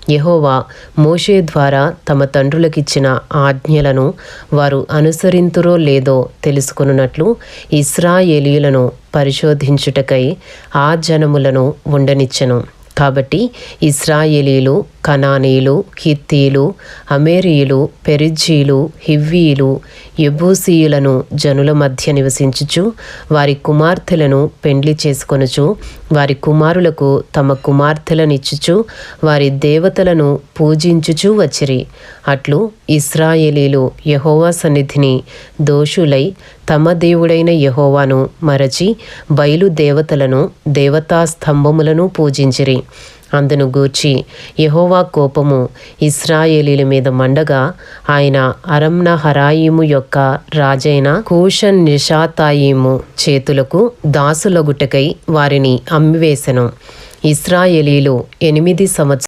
యెహోవా మోషే ద్వారా తమ తండ్రులకిచ్చిన ఆజ్ఞలను వారు అనుసరింతురో లేదో తెలుసుకొనున్నట్లు ఇశ్రాయేలీయులను పరిశోధించుటకై ఆ జనములను ఉండనిచ్చెను. కాబట్టి ఇశ్రాయేలీయులు, కనానీయులు, హిత్తీయులు, అమోరీయులు, పెరిజ్జీయులు, హివ్వీయులు, యెబూసీయులను జనుల మధ్య నివసించుచు వారి కుమార్తెలను పెండ్లి చేసుకొనుచు వారి కుమారులకు తమ కుమార్తెలనిచ్చుచు వారి దేవతలను పూజించుచు వచ్చిరి. అట్లు ఇశ్రాయేలీయులు యెహోవా సన్నిధిని దోషులై తమ దేవుడైన యెహోవాను మరచి బయలు దేవతలను, దేవతా స్తంభములను పూజించిరి. అందును గూర్చి యెహోవా కోపము ఇశ్రాయేలీయుల మీద మండగా ఆయన అరమ్నహరాయిము యొక్క రాజైన కూషన్ నిషాతాయిము చేతులకు దాసులగుటకై వారిని అమ్మివేశెను. ఇశ్రాయేలీయులు 8 సంవత్సరాలు